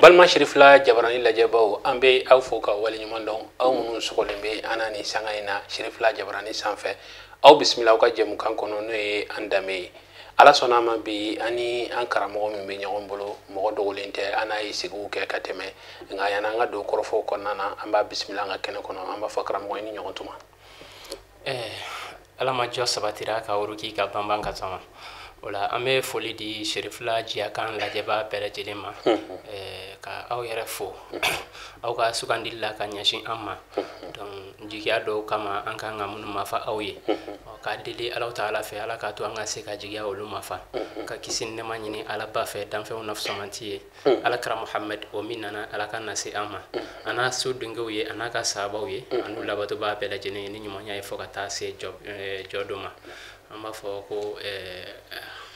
balma shirifla jabarani lajabaw ambe aw fo ka wali nyuman don aw munun sokole be anani sangaina shirifla jabarani sanfɛ aw bismillah ka jemu kan kono no e andame ala sonama bi ani an karamɔgɔ min be ɲɔgɔn bolo mɔgɔ dogolen tɛ ana yi sigiw kɛ ka tɛmɛ nka yana an ka don kɔrɔfɔw kɔnɔna na an b'a bismillah an ka kɛnɛ kɔnɔ an b'a fɔ karamɔgɔ ni ɲɔgɔn tuma ala ma jɔ sabatira ka wuruki ka banban ka sama wala an bɛ foli di shirifla jiya kan lajɛba bɛɛ lajɛlen ma ka aw yɛrɛ fo aw ka sugandili la ka ɲɛsin an ma donc jigiya dɔw kama an kan ka minnu mafa aw ye ka deli alaw taala fɛ ala k'a to an ka se ka jigiya olu mafa ka kisi ni nɛma ɲini ala ba fɛ danfɛnw na fusamanti ye alakira muhammed o min nana ala ka na se an ma a n'a so donkew ye a n'a ka sahabaw ye an'u labatobaa bɛɛ lajɛlen ye ni ɲumanya ye fo ka taa se jɔ dɔ ma an b'a fɔ ko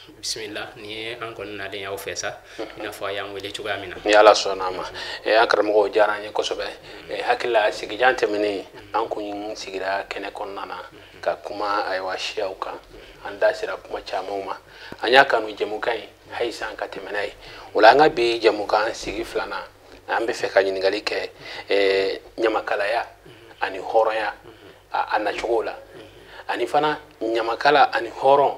bismillah ni an kɔni nalen y'aw fɛ sa i n'a fɔ a y'an wele cogoya min na ni ala sɔnna ma an karamɔgɔw diyara an ye kosɛbɛ hakilila sigijan tɛmɛnen an kun sigira kɛnɛ kɔnɔna na ka kuma ayiwa siyaw kan an da sera kuma camanw ma an y'a kanu jɛmukan ye halisa an ka tɛmɛ n'a ye o la an ka bi jɛmukan sigi filanan an bɛ fɛ ka ɲininkali kɛ ɲamakalaya ani hɔrɔnya a nacogo la ani fana ɲamakala ani hɔrɔn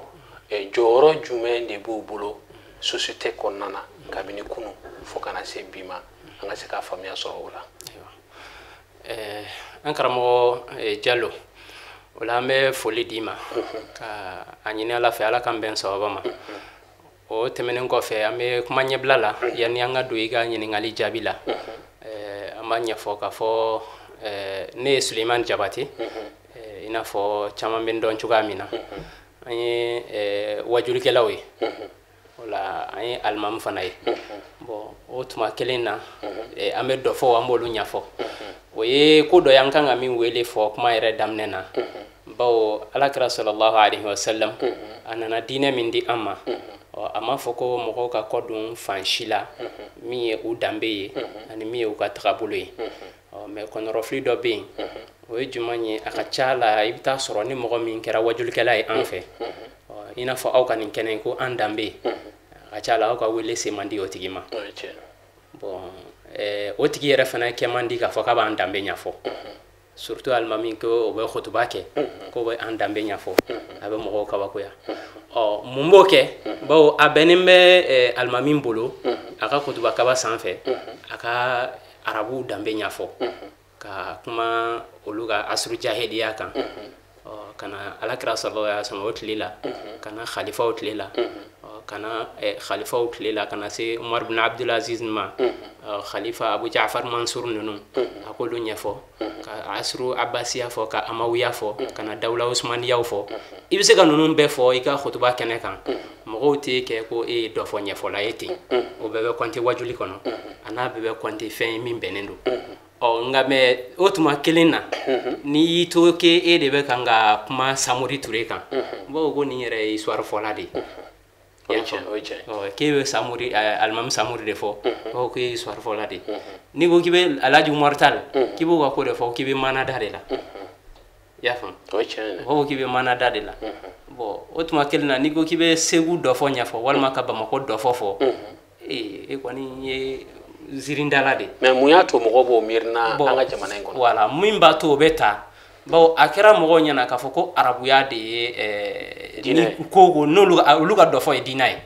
jɔyɔrɔ jumɛn de b'u bolo société kɔnɔna na kabini kunu fo kana se bi ma an ka se ka faamuya sɔrɔ o la an karamɔgɔ Jallo o la an bɛ foli d'i ma ka a ɲini ala fɛ ala k'an bɛn sababa ma o tɛmɛnen kɔfɛ an bɛ kuma ɲɛbila la yanni an ka don i ka ɲininkali jaabi la an b'a ɲɛfɔ k'a fɔ ne ye Suleiman Jabate i n'a fɔ caman bɛ n dɔn cogoya min na an ye wajulikɛlaw ye o la an ye alimamu fana ye bon o tuma kelen na an bɛ dɔ fɔ an b'olu ɲɛfɔ o ye ko dɔ ye an kan ka min wele fɔ kuma yɛrɛ daminɛ na bawo alakira sallallahu alaihi wasallam a nana diinɛ min di an ma a m'a fɔ ko mɔgɔw ka kɔdon fan si la min ye u danbe ye ani min ye u ka tagabolo ye mais kɔnɔrɔfili dɔ bɛ yen o ye juman ye a ka ca la i bɛ taa sɔrɔ ni mɔgɔ min kɛra wajulikɛla ye an fɛ i n'a fɔ aw ka nin kɛnɛ ko an danbe a ka ca la aw ka wele se man di o tigi ma bon o tigi yɛrɛ fana kɛ man di k'a fɔ k'a b'an danbe ɲɛfɔ surtout alimami ko o bɛ khutuba kɛ ko bɛ an danbe ɲɛfɔ a bɛ mɔgɔw kabakoya mun b'o kɛ bawo a bɛnnen bɛ alimami bolo a ka khutuba kaba sanfɛ a ka arabu danbe ɲɛfɔ ka kuma olu ka asuru jahiliya kan kana alakira sallallahu alaihi wasallam o tile la kana khalifaw tile la kana khalifaw tile la kana se Umar bin Abdul Aziz ma khalifa Abu Ja'far Mansur ninnu a k'olu ɲɛfɔ ka asuru abbasiya fɔ ka amawiya fɔ kana dawla usmaniyaw fɔ i bɛ se ka ninnu bɛɛ fɔ i ka khutuba kɛnɛ kan mɔgɔw tɛ kɛ ko e ye dɔ fɔ ɲɛfɔla ye ten o bɛɛ bɛ kɔnte wajuli kɔnɔ a n'a bɛɛ bɛ kɔnte fɛn ye min bɛnnen don nka mɛ o tuma kelen na n'i y'i to k'e e de bɛ kan ka kuma Samori Ture kan bawo ko nin yɛrɛ ye histoire fɔla de ye k'e bɛ Samori alimami Samori de fɔ bawo k'e ye histoire fɔla de n'i ko k'i bɛ Alhaji Umaru Tall k'i b'o ka ko de fɔ k'i bɛ Manada de la i y'a faamu bawo k'i bɛ Manada de la bon o tuma kelen na n'i ko k'i bɛ Segu dɔ fɔ ɲɛfɔ walima ka Bamako dɔ fɔ e kɔni ye zirindala de mais mun y'a to mɔgɔ b'o miirina an ka jamana in kɔnɔ voilà min b'a to o bɛ ta bawo a kɛra mɔgɔw ɲɛna k'a fɔ ko arabuya de ye ni ko n'olu ka dɔ fɔ ye diinɛ ye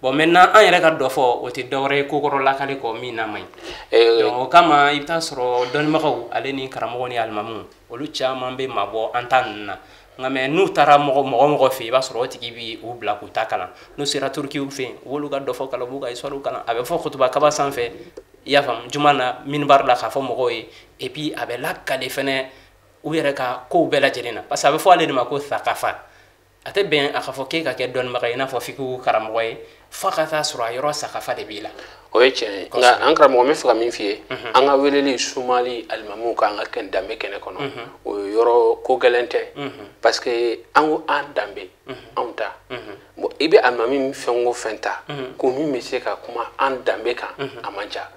bon maintenant an yɛrɛ ka dɔ fɔ o tɛ dɔwɛrɛ ye kokɔrɔ lakali kɔ min na man ɲi donc o kama i bɛ taa sɔrɔ dɔnnibagaw ale ni karamɔgɔ ni alimamu olu caman bɛ mabɔ an ta ninnu na nka mɛ n'u taara mɔgɔ fɛ i b'a sɔrɔ o tigi b'i u bila k'u ta kalan n'u sera turukiw fɛ yen u b'olu ka dɔ fɔ kalan u b'u ka histoire kalan a bɛ fɔ khutuba kaba sanfɛ i y'a faamu juma na minbar la k'a fɔ mɔgɔw ye et puis a bɛ lakale fɛnɛ u yɛrɛ ka kow bɛɛ lajɛlen na parce que a bɛ fɔ ale de ma ko thakafa a tɛ bɛn a ka fɔ k'e ka kɛ dɔnnibaga ye i n'a fɔ fikihu karamɔgɔ ye f'a ka taa sɔrɔ a yɔrɔ sakafa de b'i la o ye tiɲɛ ye nka an karamɔgɔ n bɛ fɛ ka min f'i ye an ka weleli sumali alimamuw kan ka kɛ danbe kɛnɛ kɔnɔ o ye yɔrɔ ko gɛlɛn tɛ parce que an ko an danbe anw ta bon i bɛ alimami min fɛn o fɛn ta ko min bɛ se ka kuma an danbe kan a man ca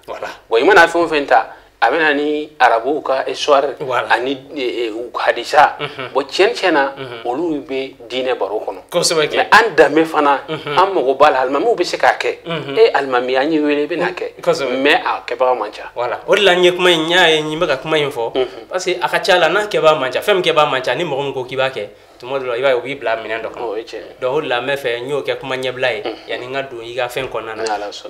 bon i mana fɛn o fɛn ta abena ni arabu ka histoire ani hadisa bo chenchena olu be dine baro kono mais anda me fana am mo bal halma mo be sekake e almami anyi wele be nake mais a ke ba mancha voilà o la nyek may nyaay nyi mega kuma info parce que akachala na ke ba mancha fem ke ba mancha ni mo ko kibake tumo do iba obi bla minen do ko do la me fe nyo ke kuma nyeblai yani ngadu yiga fen ko nana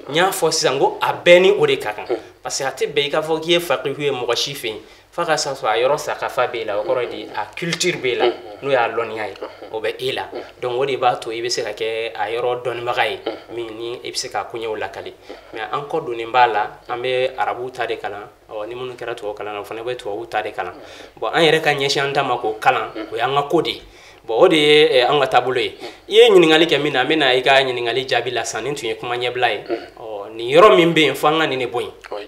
nya fo sisango abeni o de kakan parce que ate be ka fo ki e faqihu e mo shifin faka sa so ayoro sakafa be la ko di a culture be la no ya loni hay o be ila donc wodi ba to ibe se ka ke ayoro don magay mi ni e se ka kunye wala kali mais encore doni mbala ambe arabu tade kala o ni munu kera to kala na fane be to tade kala bon an yere ka nyeshi anta mako kala o ya ngakodi bo odi an ga tabulo ye nyingali ke mina i ga nyingali jabi la sanin tunye kuma nyeblai o ni yoro min be fanga ni ne boy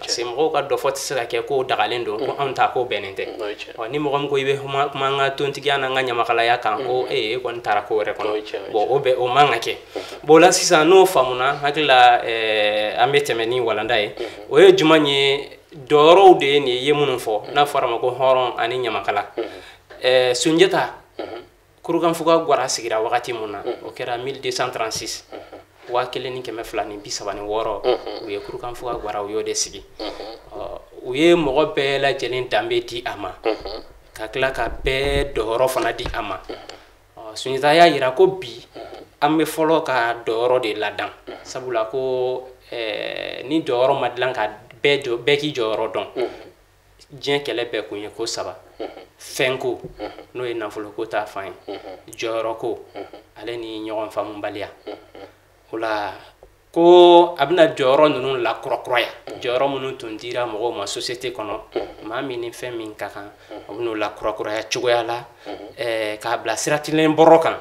se mo ka do foti sira ke ko dagalendo ko anta ko benente o ni mo ko ibe kuma nga tonti yana nga nyama kala ya kan ko ko ntara ko re kono bo obe o manga ke bo la sisa no famuna hakila ametemeni walanda o ye jumanye doro de ni yemunun fo na farama ko horon ani nyama kala sunjeta kurukan fuga gwara sigira wakati muna o kera 1236 wakile ni keme flani bisabani woro uye kurukan fuga gwara uyo de sigi uye mogo be la jelen dambe di ama kakla ka be doro fana di ama sunita ya yira ko bi amme folo ka doro de ladan sabula ko ni doro madlan ka be ki doro don jien kele be kunye ko saba fenko no e nafolo ko ta fain joroko ale ni nyogon famu balia wala ko abna joro nunu la krokroya joro munu tundira mo ma société kono ma mini femin kaka abnu la krokroya chugoya la ka bla siratilen borokan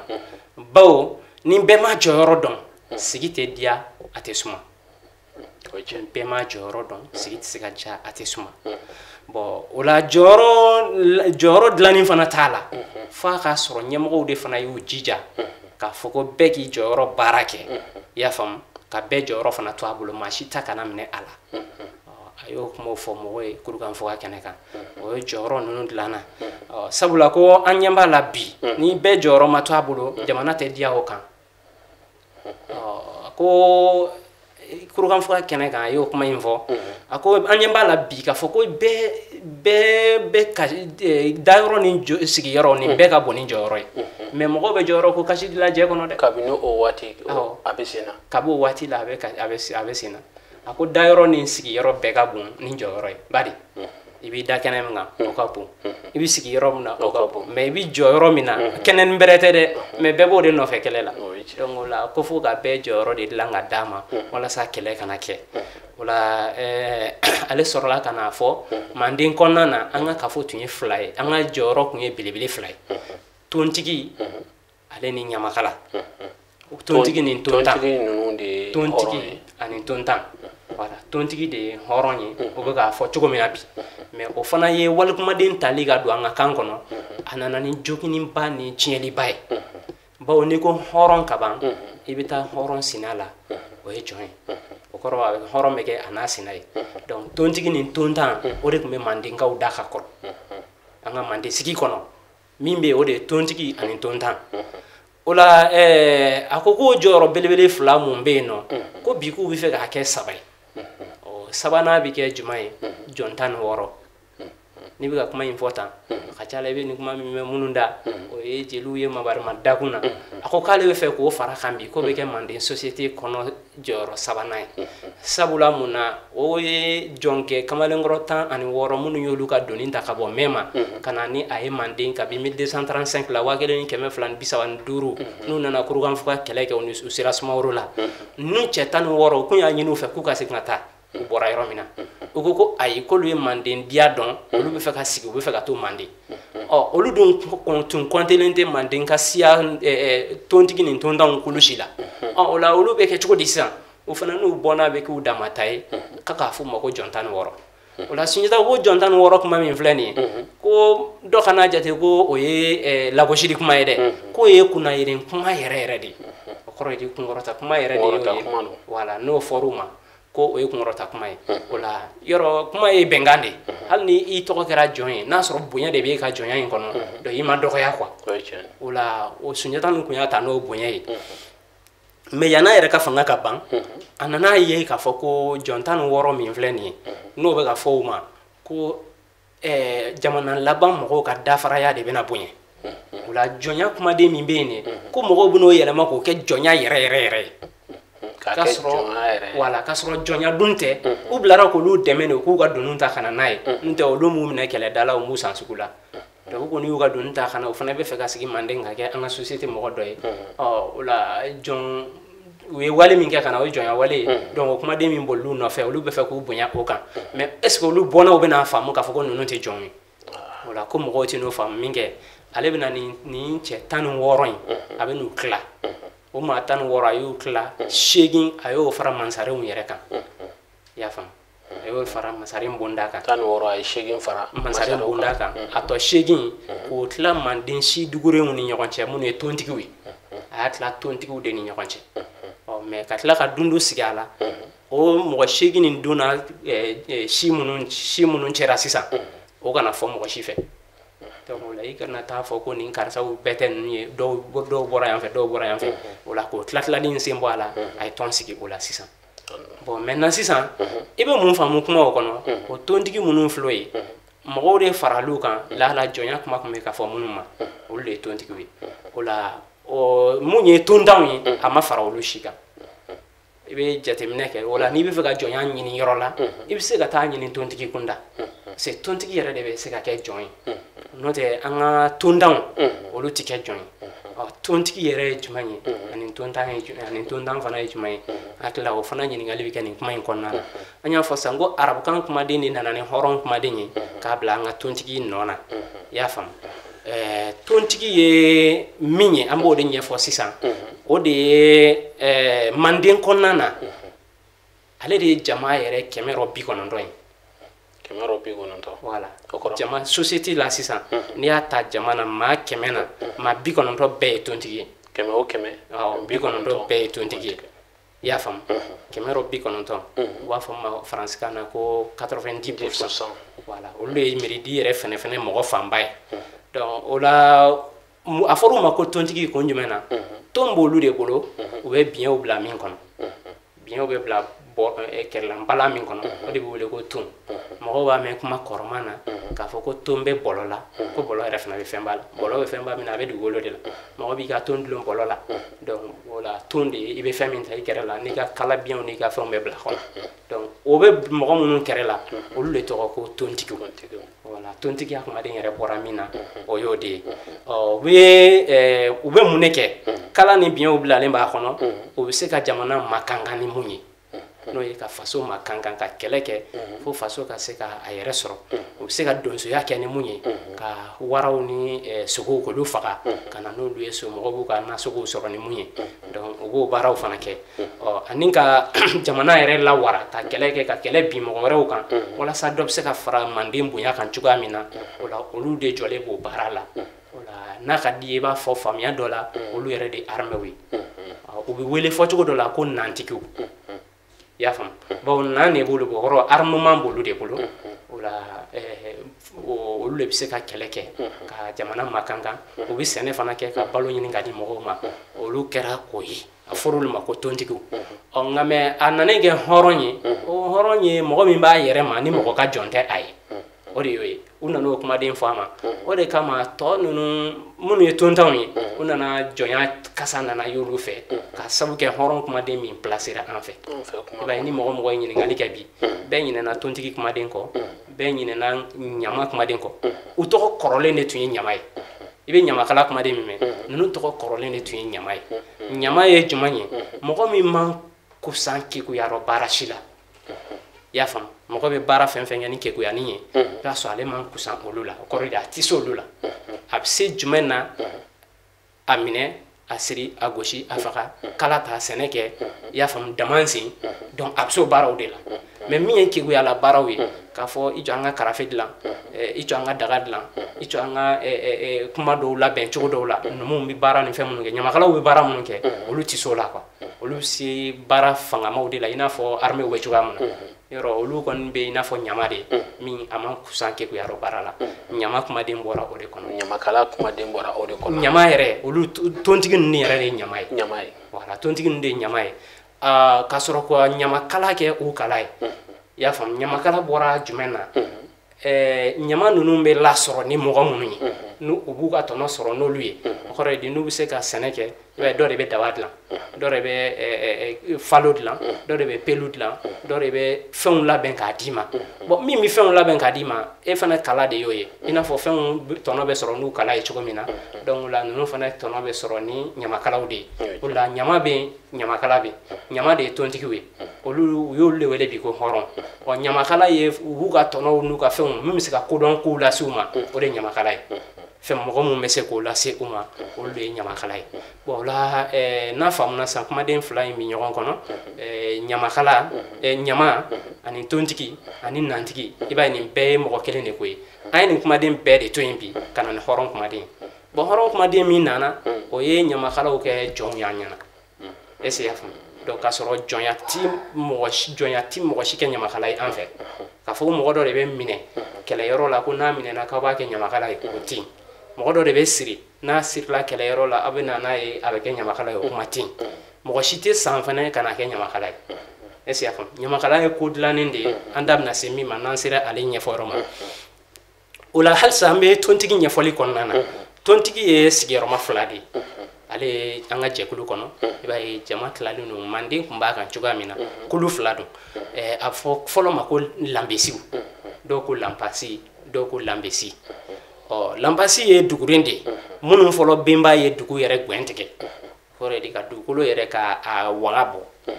bawo ni be ma joro don sigite dia atesuma ko jen be ma joro don sigite sigaja atesuma bo wala joro dlani fana tala fa ka soro nyamo de fana yu jija ka foko beki joro barake ya fam ka be joro fana to abulo mashita kana mne ala ayo mo fo mo we kurukan fo kaneka o joro nunu dlana sabula ko anyamba la bi ni be joro ma to abulo jamana te dia okan ko kurukan fo kaneka ayo kuma info ako anyamba la bi ka foko be ka dairo ni sigi yoro ni be ka boni joro mais mo be joro ko kashi la je kono de kabino o wati abesina kabo wati la be ka abesina ako dairo ni sigi yoro be ka bon ni joro bari ibi da kenen nga o ka bon ibi sigi yoro na o ka bon mais ibi joro mina kenen berete de mais be bo de no fe kelela donc la ko fu ka be joro de la nga dama wala sa kele kana ke wala ale sorla kana fo mandin konnana anga ka fo tunye fly anga joro kunye bilibili fly tontigi ale ni nyamakala tontigi ni tonta tontigi ani tonta wala tontigi de horonye o be ka fo chugo mina bi mais o fana ye walkuma den taliga do anga kankono anana ni jokini ba ni chieli bay bawo ni ko horon kaban ibita horon sinala o e join o koro wa horon meke anasinai donc tontigi ni tonta o de kumbe mandinga u daka ko anga mande sigi kono mimbe o de tontigi ani tonta ola akoko joro belebele fla mumbe no ko biku bi fe ga ke sabai o sabana bi ke jumai jontan woro ni bi ga kuma important kachala be ni kuma mi mununda o e jelu ye mabar madakuna ako kale we fe ko fara kambi ko be ke mande société kono joro sabana sabula muna o ye jonke kamalengro tan ani woro munu yolu ka doni ta kabo mema kana ni ay mande ka bi 1235 la wagele ni keme flan bisawan duru nu nana kurugan fuka keleke oni usira smawro la nu chetan woro kunya nyinu fe ku ka signata bora yoromina ugo ko ay ko lu mande dia don lu be fe ka sigi be fe ka to mande o olu don tun kontelente mande ka sia tontigi ni tondan kulushila o la olu be ke chuko disa o fana no bona be ku damatai kaka fu mako jontan woro wala sunjata wo jontan woro kuma min flani ko do kana jate ko o ye lagoshiri kuma yede ko ye kuna yire kuma yere di o koro di kun gorota kuma yere di wala no foruma ko o ye kunkɔrɔta kuma ye o la yɔrɔ kuma ye bɛnkan de hali ni i tɔgɔ kɛra jɔn ye n'a sɔrɔ bonya de b'e ka jɔnya in kɔnɔ donc i ma dɔgɔya quoi o la o Sunjata nin kun y'a ta n'o bonya ye mais yan'a yɛrɛ ka fanga ka ban a nana ye k'a fɔ ko jɔn 16 min filɛ nin ye n'o bɛ ka fɔ o ma ko jamana laban mɔgɔw ka dafaraya de bɛna bonya o la jɔnya kumaden min bɛ yen ne ko mɔgɔw bɛn'o yɛlɛma k'o kɛ jɔnya yɛrɛ yɛrɛ yɛrɛ ye k'a sɔrɔ jɔnya dun tɛ u bilara k'olu dɛmɛ de k'u ka donu ta ka na n'a ye n'o tɛ olu m'u minɛ kɛlɛda la u m'u san sugu la donc u kɔni y'u ka donu ta ka na o fana bɛ fɛ ka sigi Manden ka kɛ an ka société mɔgɔ dɔ ye o la jɔn u ye wale min kɛ ka na o ye jɔnya wale ye donc o kumaden min bol'u nɔfɛ olu bɛ fɛ k'u bonya o kan mais est ce que olu bɔnna u bɛna faamu k'a fɔ ko ninnu tɛ jɔn ye o la ko mɔgɔw tɛ n'o faamu min kɛ ale bɛna nin cɛ 16 in a bɛ n'u tila o maa 16 a y'u tila 8 a y'o fara mansarenw yɛrɛ kan i y'a faamu a y'o fara mansaren bonda kan 16 a ye 8 fara mansaren bonda kan a tɔ 8 k'o tila Manden si dugurenw ni ɲɔgɔn cɛ minnu ye tontigiw ye a y'a tila tontigiw de ni ɲɔgɔn cɛ mais ka tila ka dundu sigi a la o mɔgɔ 8 nin donna si minnu cɛra sisan o kana fɔ mɔgɔ si fɛ donc o la i kana taa fɔ ko nin karisaw bɛɛ tɛ ninnu ye dɔw bɔra yan fɛ dɔw bɔra yan fɛ o la k'o tilatilali in sen bɔ a la a ye tɔn sigi o la sisan bon maintenant sisan i bɛ mun faamu kuma o kɔnɔ o tontigi minnu filɛ ye mɔgɔw de faral'u kan lahala jɔnya kuma tun bɛ ka fɔ minnu ma olu de ye tontigiw ye o la mun ye tontanw ye a ma fara olu si kan i bɛ jateminɛ kɛ o la n'i bɛ fɛ ka jɔnya ɲini yɔrɔ la i bɛ se ka taa ɲini tontigi kunda parce que tontigi yɛrɛ de bɛ se ka kɛ jɔn ye n'o tɛ an ka tontanw olu tɛ kɛ jɔn ye tontigi yɛrɛ ye jumɛn ye ani tontan fana ye jumɛn ye hakili o fana ɲininkali bɛ kɛ nin kuma in kɔnɔna la an y'a fɔ sisan ko arabukan kumaden de nana ni hɔrɔn kumaden ye k'a bila an ka tontigi nɔ na i y'a faamu tontigi ye min ye an b'o de ɲɛfɔ sisan o de ye Manden kɔnɔna na ale de ye jama yɛrɛ 190 ye 190 voilà jama société la sisan n'i y'a ta jama na maa 100 na maa 90 bɛɛ ye tontigi ye 100 o 100 90 bɛɛ ye tontigi ye i y'a faamu 190 u b'a fɔ ma faransikan na ko 90% voilà olu de ye miridi yɛrɛ fɛnɛ mɔgɔ fanba ye donc o la a fɔra u ma ko tontigi kun jumɛn na ton b'olu de bolo u bɛ biɲɛw bila min kɔnɔ biɲɛw bɛ bila kɛrɛlanbala min kɔnɔ o de bɛ wele ko ton mɔgɔw b'a mɛn kuma kɔrɔman na k'a fɔ ko ton bɛ bɔlɔ la ko bɔlɔ yɛrɛ fana bɛ fɛn b'a la bɔlɔ bɛ fɛn b'a min na a bɛ dugukolo de la mɔgɔ b'i ka ton dulon bɔlɔ la donc o la ton de i bɛ fɛn min ta i kɛrɛ la n'i ka kala biɲɛw n'i ka fɛnw bɛ bila kɔnɔ donc o bɛ mɔgɔ minnu kɛrɛ la olu de tɔgɔ ko tontigiw voilà tontigiya kumaden yɛrɛ bɔra min na o y'o de ye u bɛ mun de kɛ kala ni biɲɛw bilalen b'a kɔnɔ o bɛ se ka jamana makankan ni mun ye n'o ye ka faso makankan ka kɛlɛ kɛ fo faso ka se ka a yɛrɛ sɔrɔ u bɛ se ka donsoya kɛ ni mun ye ka waraw ni sogow k'olu faga ka na n'olu ye so mɔgɔw b'u ka nasogow sɔrɔ ni mun ye donc u b'o baaraw fana kɛ ani ka jamana yɛrɛ lawara ka kɛlɛ kɛ ka kɛlɛ bin mɔgɔ wɛrɛw kan walasa dɔ bɛ se ka fara Manden bonya kan cogoya min na o la olu de jɔlen b'o baara la o la n'a ka di i b'a fɔ faamuya dɔ la olu yɛrɛ de armɛw ye u bɛ wele fɔcogo dɔ la ko nantigiw i y'a faamu bon nan de b'olu bolo kɔrɔ armement b'olu de bolo o la olu de bɛ se ka kɛlɛ kɛ ka jamana makankan u bɛ sɛnɛ fana kɛ ka balo ɲini ka di mɔgɔw ma olu kɛra o ye a fɔra olu ma ko tontigiw nka mɛ a nana kɛ hɔrɔn ye o hɔrɔn ye mɔgɔ min b'a yɛrɛ ma ni mɔgɔ ka jɔn tɛ a ye o de y'o ye u nana o kumaden fɔ a ma o de kama tɔ ninnu minnu ye tontanw ye u nana jɔnya kasa nana y'olu fɛ ka sabu kɛ hɔrɔn kumaden min placera an fɛ i b'a ye ni mɔgɔ mɔgɔ ye ɲininkali kɛ bi bɛɛ ɲinɛna tontigi kumaden kɔ bɛɛ ɲinɛna ɲama kumaden kɔ u tɔgɔ kɔrɔlen de tun ye ɲama ye i bɛ ɲamakala kumaden min mɛn ninnu tɔgɔ kɔrɔlen de tun ye ɲama ye ɲama ye jumɛn ye mɔgɔ min man kusan kekuyarɔ baara si la i y'a faamu mɔgɔ bɛ baara fɛn fɛn kɛ ni kekuyanin ye i b'a sɔrɔ ale man kusan olu la o kɔrɔ de a tɛ se olu la a bɛ se jumɛn na a minɛ a siri a gosi a faga kala ta sɛnɛ kɛ i y'a faamu dama sen donc a bɛ se o baaraw de la mais min ye kekuyala baaraw ye k'a fɔ i jɔ an ka karafe dilan i jɔ an ka daga dilan i jɔ an ka kuma dɔw labɛn cogo dɔw la numuw bɛ baara ni fɛn minnu kɛ ɲamakalaw bɛ baara minnu kɛ olu tɛ se o la quoi olu se baara fangamaw de la i n'a fɔ armée bɛ cogoya min na yɔrɔ olu kɔni bɛ i n'a fɔ ɲama de min a man kusan kekuya yɔrɔ baara la ɲama kumaden bɔra o de kɔnɔ ɲamakala kumaden bɔra o de kɔnɔ ɲama yɛrɛ olu tontigi ninnu yɛrɛ de ye ɲama ye ɲama ye voilà tontigi ninnu de ye ɲama ye k'a sɔrɔ ka ɲamakala kɛ u kala ye i y'a faamu ɲamakala bɔra jumɛn na ɲama ninnu bɛ lasɔrɔ ni mɔgɔ minnu ye n'u b'u ka tɔnɔ sɔrɔ n'olu ye o kɔrɔ ye di n'u bɛ se ka sɛnɛ kɛ i b'a ye dɔ de bɛ daba dilan dɔ de bɛ falo dilan dɔ de bɛ pelu dilan dɔ de bɛ fɛnw labɛn k'a d'i ma bon min bɛ fɛnw labɛn k'a d'i ma e fana kala de y'o ye i n'a fɔ fɛnw tɔnɔ bɛ sɔrɔ n'u kala ye cogo min na donc o la ninnu fana tɔnɔ bɛ sɔrɔ ni ɲamakalaw de ye o la ɲama bɛ yen ɲamakala bɛ yen ɲama de ye tontigiw ye olu u y'olu de wele bi ko hɔrɔn ɔ ɲamakala ye u b'u ka tɔnɔw n'u ka fɛnw min bɛ se ka kodɔn kow lase u ma o de ye ɲamakala ye fɛn mɔgɔ mun bɛ se k'o lase u ma olu de ye ɲamakala ye bon o la n'a faamuna sisan kumaden fila in bɛ ɲɔgɔn kɔnɔ ɲamakala ɲama ani tontigi ani nantigi i b'a ye nin bɛɛ ye mɔgɔ kelen de ko ye an ye nin kumaden bɛɛ de to yen bi ka na ni hɔrɔn kumaden bon hɔrɔn kumaden min nana o ye ɲamakalaw kɛ jɔnw y'an ɲɛna est-ce que i y'a faamu donc k'a sɔrɔ jɔnya ti mɔgɔ si kɛ ɲamakala ye an fɛ k'a fɔ ko mɔgɔ dɔ de bɛ minɛ kɛlɛyɔrɔ la ko n'a minɛna k'aw b'a kɛ ɲamakala ye o tɛ yen mɔgɔ dɔ de bɛ siri n'a sirila kɛlɛyɔrɔ la aw bɛ na n'a ye a bɛ kɛ ɲamakala ye o kuma tɛ yen mɔgɔ si tɛ san fana ka na kɛ ɲamakala ye est-ce que i y'a faamu ɲamakala ye ko dilannen de ye an da bɛna se min ma n'an sera ale ɲɛfɔyɔrɔ ma o la halisa an bɛ tontigi ɲɛfɔli kɔnɔna na tontigi ye sigiyɔrɔma fila de ye ale an ka jɛkulu kɔnɔ i b'a ye jama tilalen don manden tun b'a kan cogoya min na kulu fila don a fɔ fɔlɔ ma ko lanbesiw dɔw ko lanpasi dɔw ko lanbesi ɔ lanpasi ye duguren de ye minnu fɔlɔ benba ye dugu yɛrɛ gwɛn tigɛ o de ka dugukolo yɛrɛ ka waga bɔ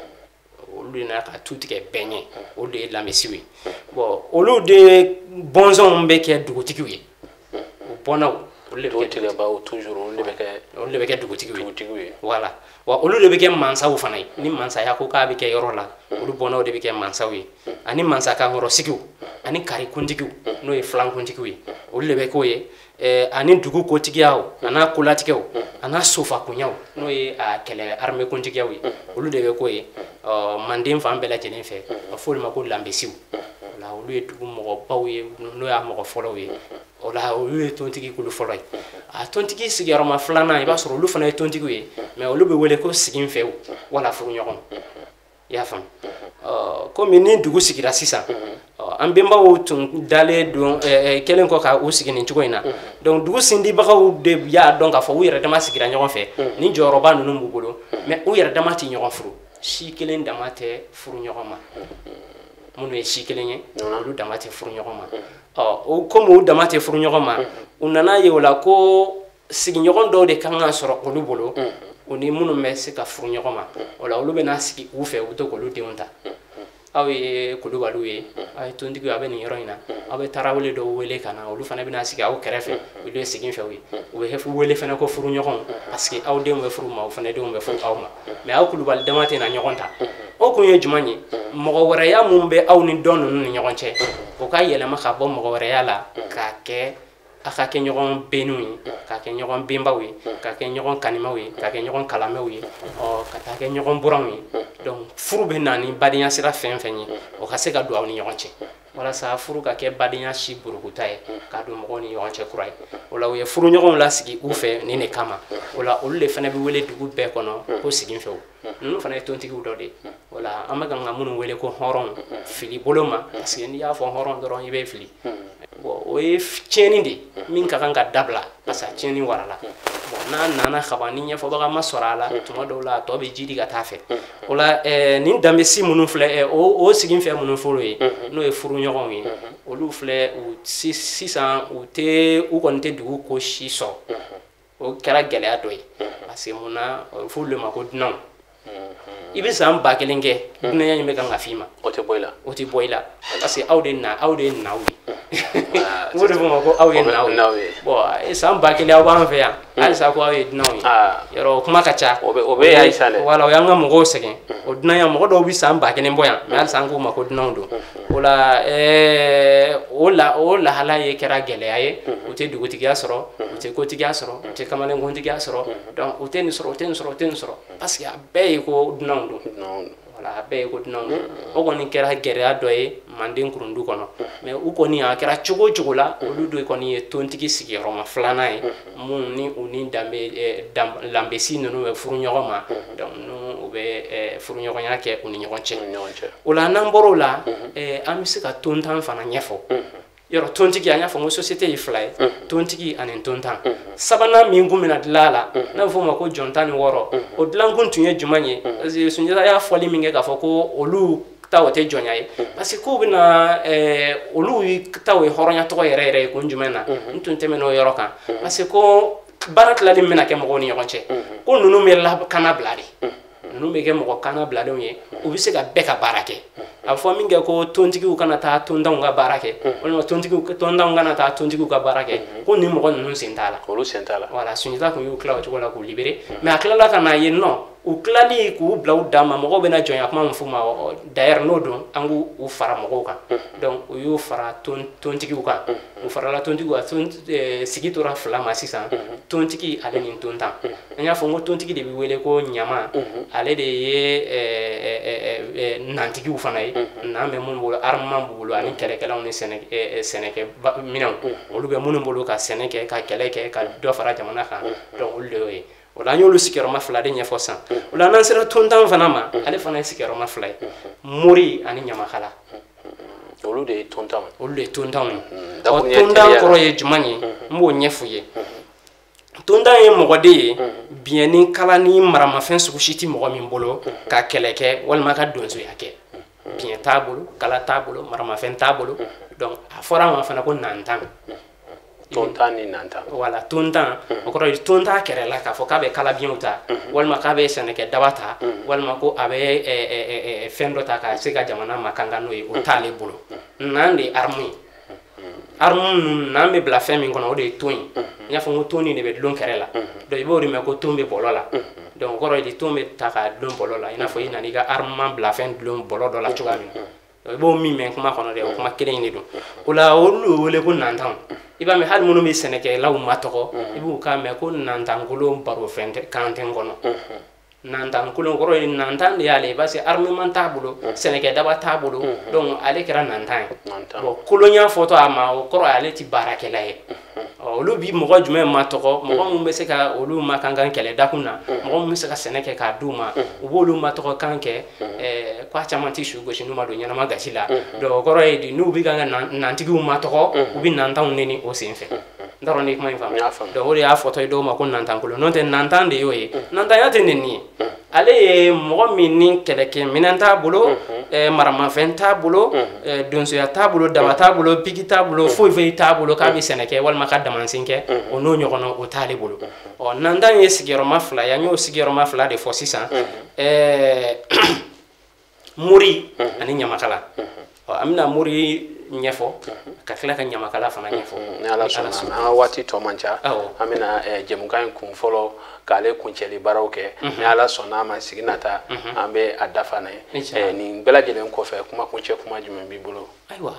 olu de nana ka tu tigɛ bɛɛ ɲɛ olu de ye lanbesiw ye bon olu de bɔnsɔnw bɛ kɛ dugutigiw ye o bɔnnaw olu de bɛ kɛ dugutigiw ye voilà wa olu de bɛ kɛ mansaw fana ye ni mansaya ko k'a bɛ kɛ yɔrɔ la olu bɔnnaw de bɛ kɛ mansaw ye ani mansakankɔrɔsigiw ani karikuntigiw n'o ye filankuntigiw ye olu de bɛ k'o ye ani dugu kotigiyaw a n'a kolatigɛw a n'a sofakunyaw n'o ye a kɛlɛ armée kuntigiyaw ye olu de bɛ k'o ye manden fan bɛɛ lajɛlen fɛ a fɔ olu ma ko lanbesiw o la olu ye dugu mɔgɔbaw ye n'o y'a mɔgɔ fɔlɔw ye o la olu ye tontigi kulu fɔlɔ ye a tontigi sigiyɔrɔma filanan i b'a sɔrɔ olu fana ye tontigiw ye mais olu bɛ wele ko siginfɛw wala furuɲɔgɔn i y'a faamu komi ni dugu sigira sisan an bɛnbaw tun dalen don kɛlen kɔ ka u sigi nin cogo in na donc dugu sindibagaw de y'a dɔn k'a fɔ u yɛrɛ dama sigira ɲɔgɔn fɛ ni jɔyɔrɔba ninnu b'u bolo mais u yɛrɛ dama tɛ ɲɔgɔn furu si kelen dama tɛ furu ɲɔgɔn ma minnu ye si kelen ye olu dama tɛ furu ɲɔgɔn ma komi u dama tɛ furu ɲɔgɔn ma u nana ye o la ko sigiɲɔgɔn dɔw de kan ka sɔrɔ olu bolo u ni minnu bɛ se ka furu ɲɔgɔn ma o la olu bɛ n'a sigi u fɛ u bɛ to k'olu denw ta aw ye kulubaliw ye aw ye tontigiw a bɛ nin yɔrɔ in na aw bɛ tarawele dɔw wele ka na olu fana bɛna sigi aw kɛrɛfɛ olu ye siginfɛw ye u bɛ wele fana ko furuɲɔgɔnw parce que aw denw bɛ furu ma aw fana denw bɛ furu aw ma mais aw kulubali dama tɛ na ɲɔgɔn ta o kun ye jumɛn ye mɔgɔ wɛrɛya mun bɛ aw ni dɔn ninnu ni ɲɔgɔn cɛ o ka yɛlɛma ka bɔ mɔgɔ wɛrɛya la k'a kɛ a ka kɛ ɲɔgɔn benniw ye k'a kɛ ɲɔgɔn benbaw ye k'a kɛ ɲɔgɔn kanimaw ye k'a kɛ ɲɔgɔn kalamɛw ye ka taa kɛ ɲɔgɔn buranw ye donc furu bɛ na ni badenya sira fɛn fɛn ye o ka se ka don aw ni ɲɔgɔn cɛ walasa furu ka kɛ badenya si burukuta ye k'a don mɔgɔw ni ɲɔgɔn cɛ kura ye o la u ye furuɲɔgɔnw lasigi u fɛ nin de kama o la olu de fana bɛ wele dugu bɛɛ kɔnɔ ko siginfɛw ninnu fana ye tontigiw dɔ de ye o la an bɛ ka minnu wele ko hɔrɔnw fili bolo ma parce que n'i y'a fɔ hɔrɔn dɔrɔn i bɛ fili bon o ye tiɲɛni de min ka kan ka dabila parce que tiɲɛni warala bon n'a nana kaban ni ɲɛfɔbaga ma sɔrɔ a la tuma dɔw la a tɔ bɛ jidi ka taa fɛ o la nin danbesi minnu filɛ o siginfɛ minnu fɔlɔ ye n'o ye furuɲɔgɔnw ye olu filɛ sisan u kɔni tɛ dugu ko si sɔrɔ o kɛra gɛlɛya dɔ ye parce que mun na f'olu le ma ko dunanw i bɛ san 1000 kɛ dunanya in bɛ kan ka f'i ma o tɛ bɔ i la o tɛ bɔ i la parce que aw de ye naw ye o de fɔ ma ko aw ye naw ye bon san 1000 aw b'an fɛ yan alisa ko aye dunaw ye yoro kuma ka ca o be aisa le wala o yanga mo segen o dunan ya mo do bi sam ba kenen boyan mais alisa ko ma ko dunaw do wala o la hala ye kera gele aye o te dugutigiya soro o te kotigiya soro o te kamalen gontigiya soro donc o te ni soro parce que a be ko dunaw do wala be ko dunaw o goni kera gere ado ye manden kurundu kono mais u koni a kera chogo la olu do koni ye tontigi sigi roma flana ye mun ni uni lambesi nunu be furu nyogoma donc nu o be furu nyogonya ke uni nyogonche wala namboro la am se ka tontan fana nyefo yoro tontigi anya fo société yi fly tontigi anen tontan sabana mi ngumina dilala na fo mako jontani woro o dilangun tunye jumanye asi sunjata ya foli minge ka fo ko olu tawote jonyaye parce que ko bina olu tawo horonya to yere ko njumena ntunte meno yoro kan parce que ko barat la limena ke mo ni yonche ko nunu me la kana blari nunu me ke mo kana blari ye o bi se ka beka barake a fo minge ko tontigi kana ta tonda nga barake wala tontigi tonda nga na ta tontigi ka barake ko ni mo nunu sentala ko lu sentala wala sunita ko yu klaw to la ko libéré mais akla kana ye non u klali ku blaw dama mo be na jonya kuma mfuma d'ailleurs no don angu u fara mo kan donc u yu fara tontigi kan u fara la tontigi wa sigi tora flama sisan tontigi ale ni tontan anya fo ngo tontigi de bi wele ko nyama ale de ye nantigi u fana ye na me mun bolo armam bolo ani kelekela on seneke minan olu be mun bolo ka seneke ka keleke ka do fara jamana kan donc olu de wala nyolu sikero mafla de nyefo san wala nan sera tontan fana ma ale fana sikero mafla muri ani nyama khala olu de tontan o tontan koro ye jumani mbo nyefu ye tontan ye mogode bien ni kala ni marama fen su shiti mo min bolo ka keleke wal ma ka donzo yake bien tabulu kala tabulu marama fen tabulu donc afora ma fana ko nantan tontan ni nantan wala tontan o ko tontan kere la ka fo ka be kala biuta walma ka be seneke dabata walma ko abe fendo ta ka se ka jamana makanga no o tale bolo nande armu nambe bla femi kono o de toin nya fo toni ne be lon kere la do ibo ri me ko tombe bolola donc ko di tombe ta ka lon bolola ina fo ina ni ga armu bla fen lon bolodo la chuga mi bo mi men kuma kono de o kuma kelen ni do ola olu wole ko nantan iba me hal munu mi seneke law matoko ibu ka me ko nantan golo baro fente kanten kono nantan kulon goro nantan de ale basi armement tabulo seneke daba tabulo donc ale kera nantan bo kolonya photo ama o koro ale ti barake la e olu bi mogo jume matoko mogo mu be se ka olu makangan kele dakuna mogo mu se ka seneke ka duma o bolu matoko kanke kwa chamanti shugo shinu ma do nyana magasila do goro e di nu bi ga nantigi matoko ubi nantan neni o senfe ndaro ni kuma infam do hori a photo do ma ko nantan kulo non te nantan de yoye nantan ya teneni ale mogo min keleke minanta bolo marama fenta bolo donso ya tabulo daba tabulo pigita bolo foive tabulo ka bi seneke wal maka damansinke o no nyogono o tale bolo o nandan ye sigero mafla ya nyo sigero mafla de fosisa muri ani nyamakala amina muri nyefo ka kila ka nyamakala fana nyefo ne ala sona wati to mancha amina jemukan kun folo kale kuncheli baroke ne ala sona ma siginata ambe adafana ni bela jelen ko fe kuma kunche kuma jume bibulo aywa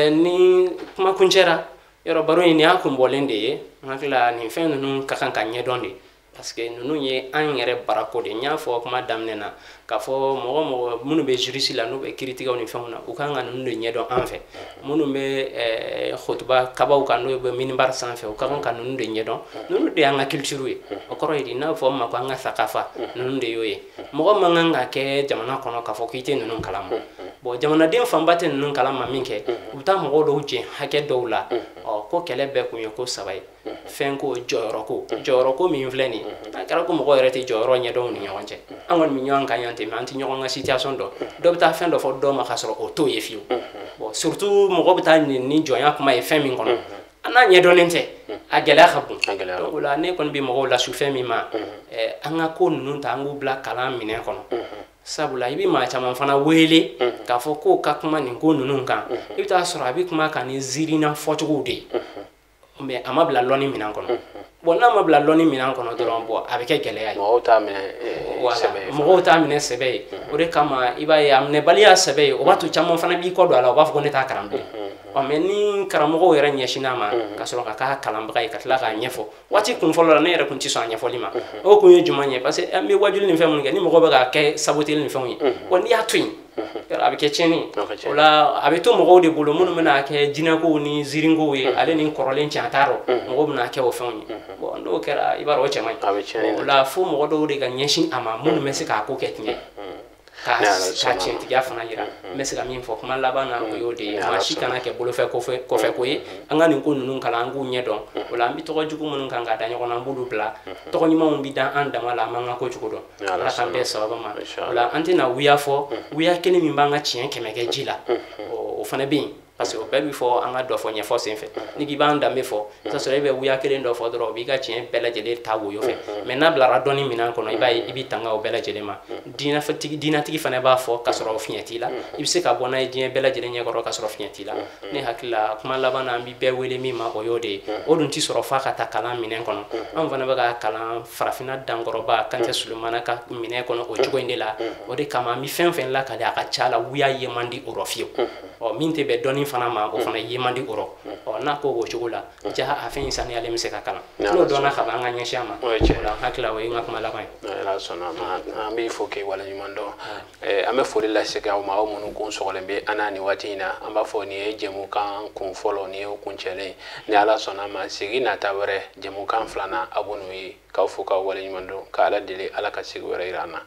ni kuma kunchera yoro baro ni akum bolende ye makla ni fe nunu kakan kanye donde parce que nunu ye an yere barako de nya fo kuma damnena ka fo mo munu be jurisi la no be critique ni fenna u kan nga nunu de nyedo en fait munu be khutba kabaw kan no be minbar sans fait u kan nunu de nyedo nunu de anga culture we o koro idi na fo ma ko anga sakafa nunu de yoye mo nga ke jamana kono ka fo kite nunu kalama bo jamana den fambate nunu kalama minke u ta mo do je hake dowla o ko kele be ko ko sabay fenko joroko mi infleni akara ko mo ko rete joro nyedo ni nyonje angon mi nyon kan yante manti nyon nga situation do ta fen do fo do ma khasro o to yefiu bon surtout mo ko bita ni joya kuma e femi ngono ana nyedo nente agela khabu to la ne kon bi mo ko la su femi ma anga ko nun ta ngu bla kala mine kono sabula ibi ma chama fana wele ka fo ko ka kuma ni ko nunun kan ibita sura bi kuma kan ni zirina fotugo de mais amabla loni minan kono bon n'a ma bila lɔnni minɛn kɔnɔ dɔrɔn bɔ a bɛ kɛ gɛlɛya ye mɔgɔw t'a minɛ sɛbɛ ye mɔgɔw t'a minɛ sɛbɛ ye o de kama i b'a ye a minɛbaliya sɛbɛ ye o b'a to caman fana b'i kɔ don a la o b'a fɔ ko ne t'a kalan bilen mais ni karamɔgɔw yɛrɛ ɲɛsin'a ma ka sɔrɔ ka k'a kalanbaga ye ka tila k'a ɲɛfɔ waati kun fɔlɔ la ne yɛrɛ kun ti sɔn a ɲɛfɔli ma o kun ye jumɛn ye parce que an bɛ wajuli ni fɛn minnu kɛ ni mɔgɔ bɛ ka kɛ saboteli ni fɛnw ye wa n'i y'a to yen a bɛ kɛ tiɲɛni o la a bɛ to mɔgɔw de bolo minnu bɛna kɛ jinɛkow ni zirinkow ye ale ni kɔrɔlen cɛ a t'a dɔn mɔgɔw bɛna kɛ o fɛnw ye bon n'o kɛra i b'a dɔn o cɛ man ɲi o la fo mɔgɔ dɔw de ka ɲɛsin a ma minnu bɛ se k'a ko kɛ tiɲɛ ka tiɲɛtigiya fana yira n bɛ se ka min fɔ kuma laban na o y'o de ye maa si kana kɛ bolofɛ kɔfɛ ko ye an ka nin ko ninnu kalan an k'u ɲɛ dɔn o la an bɛ tɔgɔ jugu minnu kan ka da ɲɔgɔn na an b'olu bila tɔgɔ ɲumanw bɛ da an dama la an b'an ka kojugu dɔn ala k'an bɛɛ sababa ma o la an tɛna wuya fɔ wuya kelen min b'an ka tiɲɛ kɛmɛ kɛ ji la o fana bɛ yen parce que o bɛɛ bɛ fɔ an ka dɔ fɔ ɲɛfɔ senfɛ ni k'i b'an danbe fɔ i b'a sɔrɔ e bɛ wuya kelen dɔ fɔ dɔrɔn o b'i ka tiɲɛ bɛɛ lajɛlen ta woyo fɛ mais n'a bilara dɔnni minɛn kɔnɔ i b'a ye i bɛ tanga o bɛɛ lajɛlen ma diinatigi fana b'a fɔ ka sɔrɔ fiɲɛ t'i la i bɛ se ka bɔ n'a ye diɲɛ bɛɛ lajɛlen ɲɛkɔrɔ ka sɔrɔ fiɲɛ t'i la ne hakili la kuma laban na an bɛ bɛɛ wele min ma o y'o de ye o dun tɛ sɔrɔ f'a ka taa kalan minɛn kɔnɔ an fana bɛ ka kalan farafinna dankɔrɔba Kante Sulemana ka minɛn kɔnɔ o cogo in de la o de kama an bɛ fɛn fɛn lakale a ka ca la wuya ye man di o rɔ fiyewu min tɛ bɛn dɔnni fana ma o fana ye man di o rɔ n'a ko o cogo la ja a fɛn in saniyalen bɛ se ka kalan n'o dɔnna ka ban an ka ɲɛsin a ma o la n hakili la o ye n ka kuma laban ye ala sɔnna ma an b'i fo k'i waleɲuman dɔn an bɛ foli lase aw ma aw minnu kun sɔgɔlen bɛ an n'a nin waati in na an b'a fɔ nin ye jɛmukan kun fɔlɔ nin ye o kuncɛlen ni ala sɔnna ma sigi nata wɛrɛ jɛmukan filanan a b'o n'o ye k'aw fo k'aw waleɲuman dɔn ka ala deli ala ka sigi wɛrɛ yira an na